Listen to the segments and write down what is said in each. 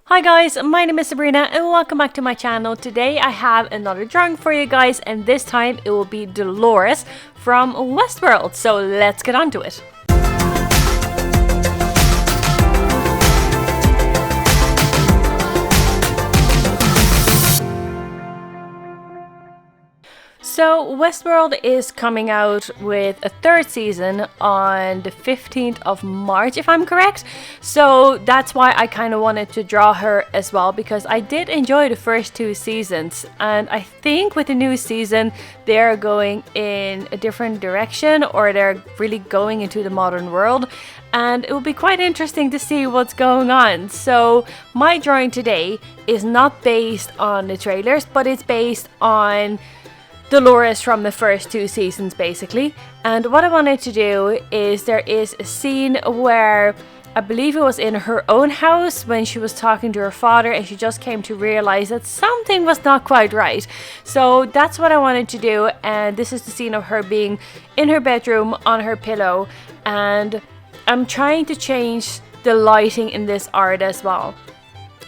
Hi guys, my name is Sabrina and welcome back to my channel. Today I have another drawing for you guys, and this time it will be Dolores from Westworld. So let's get on to it. So Westworld is coming out with a third season on the 15th of March, if I'm correct. So that's why I kind of wanted to draw her as well, because I did enjoy the first two seasons. And I think with the new season, they're going in a different direction, or they're really going into the modern world. And it will be quite interesting to see what's going on. So my drawing today is not based on the trailers, but it's based on Dolores from the first two seasons basically. And what I wanted to do is, there is a scene where I believe it was in her own house when she was talking to her father, and she just came to realize that something was not quite right. So that's what I wanted to do, and this is the scene of her being in her bedroom on her pillow, and I'm trying to change the lighting in this art as well.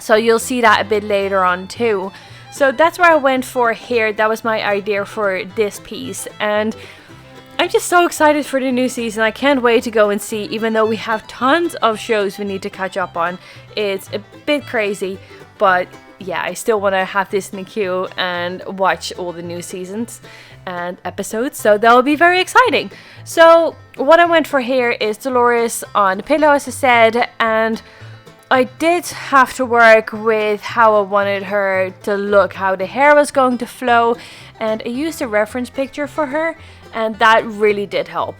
So you'll see that a bit later on too. So that's where I went for here. That was my idea for this piece, and I'm just so excited for the new season. I can't wait to go and see, even though we have tons of shows we need to catch up on. It's a bit crazy, but yeah, I still want to have this in the queue and watch all the new seasons and episodes, so that will be very exciting. So what I went for here is Dolores on the pillow, as I said, and I did have to work with how I wanted her to look, how the hair was going to flow, and I used a reference picture for her, and that really did help.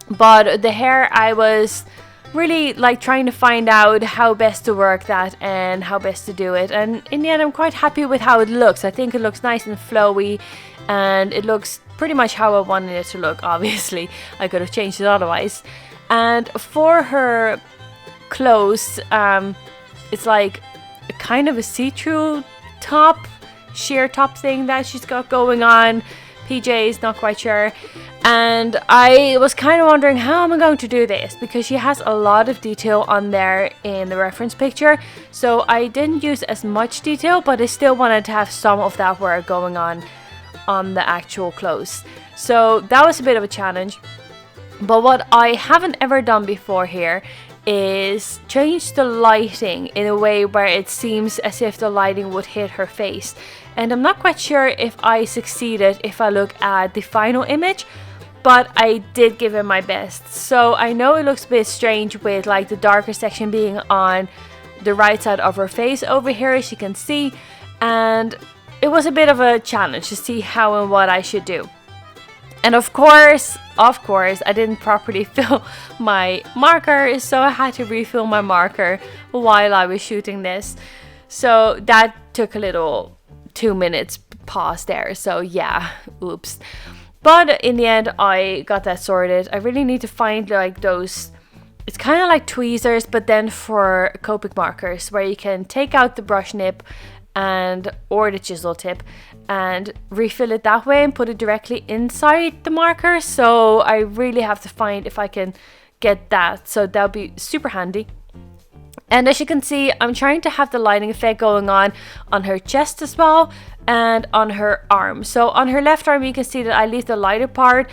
But the hair, I was really like trying to find out how best to work that and how best to do it, and in the end I'm quite happy with how it looks. I think it looks nice and flowy, and it looks pretty much how I wanted it to look. Obviously I could have changed it otherwise. And for her clothes, it's like a kind of a see-through top, sheer top thing that she's got going on. PJs, not quite sure. And I was kind of wondering, how am I going to do this, because she has a lot of detail on there in the reference picture. So I didn't use as much detail, but I still wanted to have some of that work going on the actual clothes. So that was a bit of a challenge. But what I haven't ever done before here is change the lighting in a way where it seems as if the lighting would hit her face. And I'm not quite sure if I succeeded if I look at the final image, but I did give it my best. So I know it looks a bit strange with like the darker section being on the right side of her face over here, as you can see, and it was a bit of a challenge to see how and what I should do. And of course, I didn't properly fill my marker, so I had to refill my marker while I was shooting this. So that took a little 2 minutes pause there. So yeah, oops. But in the end, I got that sorted. I really need to find like those, it's kind of like tweezers, but then for Copic markers, where you can take out the brush nib or the chisel tip and refill it that way and put it directly inside the marker. So I really have to find if I can get that, so that'll be super handy. And as you can see, I'm trying to have the lighting effect going on her chest as well, and on her arm. So on her left arm, you can see that I leave the lighter part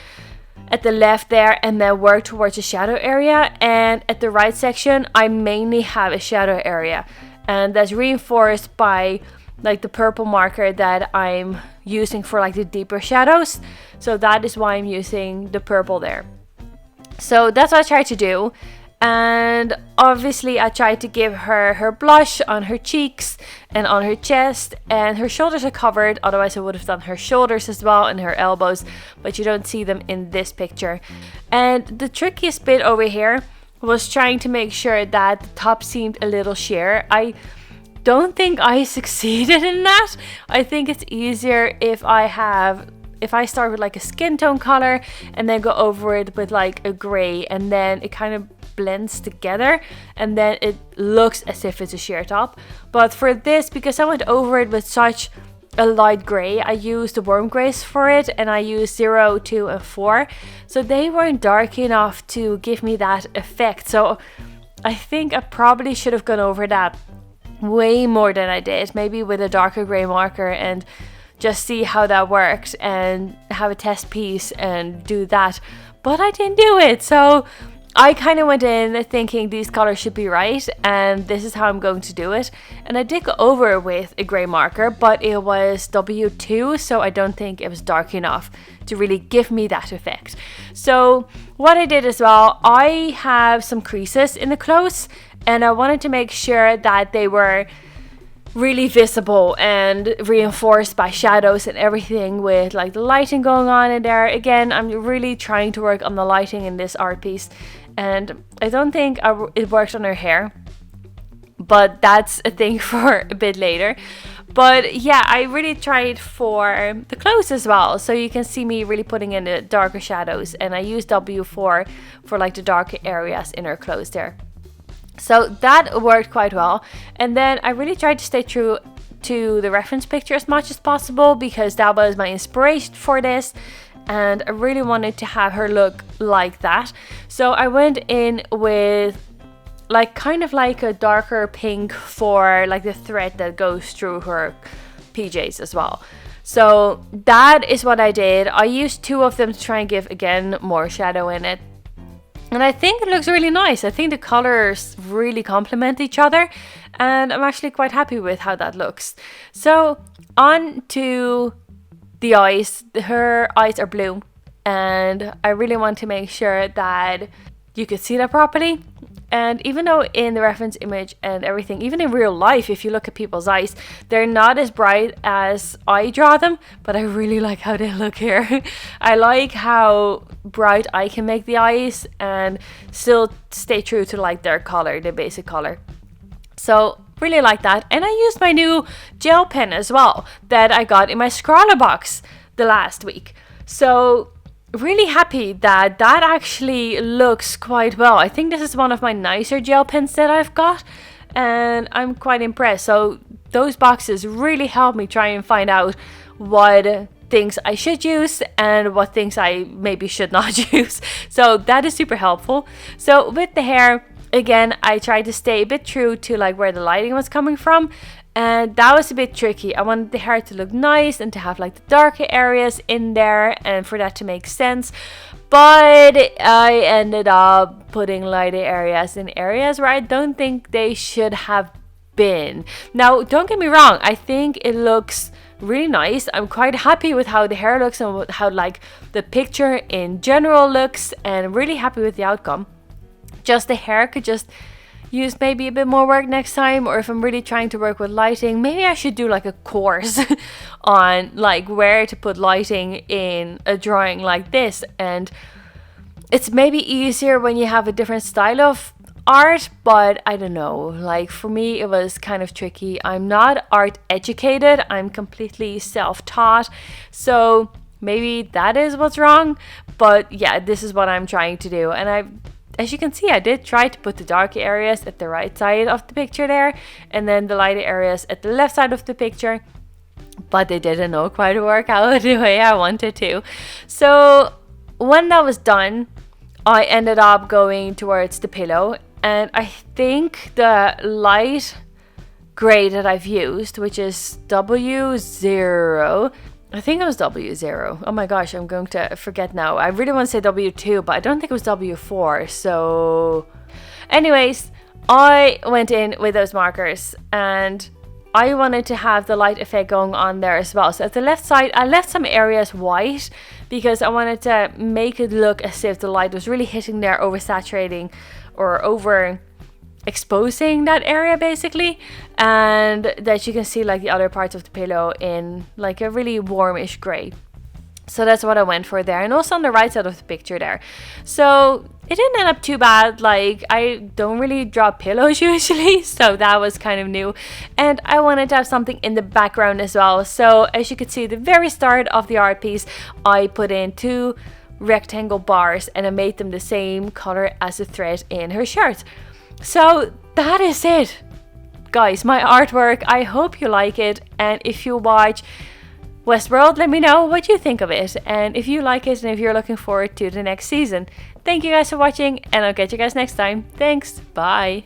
at the left there and then work towards the shadow area, and at the right section I mainly have a shadow area, and that's reinforced by like the purple marker that I'm using for like the deeper shadows. So that is why I'm using the purple there. So that's what I tried to do. And obviously I tried to give her blush on her cheeks and on her chest, and her shoulders are covered, otherwise I would have done her shoulders as well and her elbows, but you don't see them in this picture. And the trickiest bit over here was trying to make sure that the top seemed a little sheer. I don't think I succeeded in that. I think it's easier if I start with like a skin tone color and then go over it with like a gray, and then it kind of blends together and then it looks as if it's a sheer top. But for this, because I went over it with such a light gray, I used the warm grays for it, and I used 0, 2 and 4, so they weren't dark enough to give me that effect. So I think I probably should have gone over that way more than I did, maybe with a darker grey marker, and just see how that worked and have a test piece and do that. But I didn't do it, so I kind of went in thinking these colors should be right and this is how I'm going to do it. And I did go over with a grey marker, but it was W2, so I don't think it was dark enough to really give me that effect. So what I did as well, I have some creases in the clothes and I wanted to make sure that they were really visible and reinforced by shadows and everything, with like the lighting going on in there. Again, I'm really trying to work on the lighting in this art piece, and I don't think it worked on her hair, but that's a thing for a bit later. But yeah, I really tried for the clothes as well, so you can see me really putting in the darker shadows, and I used W4 for like the darker areas in her clothes there. So that worked quite well. And then I really tried to stay true to the reference picture as much as possible, because that was my inspiration for this and I really wanted to have her look like that. So I went in with like kind of like a darker pink for like the thread that goes through her PJs as well. So that is what I did. I used two of them to try and give again more shadow in it. And I think it looks really nice. I think the colors really complement each other and I'm actually quite happy with how that looks. So on to the eyes. Her eyes are blue and I really want to make sure that you could see that properly. And even though in the reference image and everything, even in real life, if you look at people's eyes, they're not as bright as I draw them, but I really like how they look here. I like how bright I can make the eyes and still stay true to like their color, the basic color. So really like that. And I used my new gel pen as well that I got in my Scrawler box the last week. So really happy that that actually looks quite well. I think this is one of my nicer gel pens that I've got and I'm quite impressed. So those boxes really helped me try and find out what things I should use and what things I maybe should not use. So that is super helpful. So with the hair, again, I tried to stay a bit true to like where the lighting was coming from. And that was a bit tricky. I wanted the hair to look nice and to have like the darker areas in there and for that to make sense. But I ended up putting lighter areas in areas where I don't think they should have been. Now, don't get me wrong. I think it looks really nice. I'm quite happy with how the hair looks and how like the picture in general looks, and really happy with the outcome. Just the hair could just use maybe a bit more work next time, or if I'm really trying to work with lighting, maybe I should do like a course on like where to put lighting in a drawing like this. And it's maybe easier when you have a different style of art, but I don't know, like for me it was kind of tricky. I'm not art educated, I'm completely self-taught, so maybe that is what's wrong. But yeah, this is what I'm trying to do. And as you can see, I did try to put the dark areas at the right side of the picture there, and then the lighter areas at the left side of the picture, but they didn't all quite work out the way I wanted to. So when that was done, I ended up going towards the pillow, and I think the light gray that I've used, which is W0, I think it was W0. Oh my gosh, I'm going to forget now. I really want to say W2, but I don't think it was W4. So anyways, I went in with those markers and I wanted to have the light effect going on there as well. So at the left side, I left some areas white because I wanted to make it look as if the light was really hitting there, oversaturating or over exposing that area basically, and that you can see like the other parts of the pillow in like a really warmish gray. So that's what I went for there, and also on the right side of the picture there. So it didn't end up too bad. Like I don't really draw pillows usually, so that was kind of new. And I wanted to have something in the background as well. So as you could see at the very start of the art piece, I put in two rectangle bars and I made them the same color as the thread in her shirt. So that is it, guys, my artwork. I hope you like it, and if you watch Westworld, let me know what you think of it, and if you like it and if you're looking forward to the next season. Thank you guys for watching, and I'll catch you guys next time. Thanks, bye.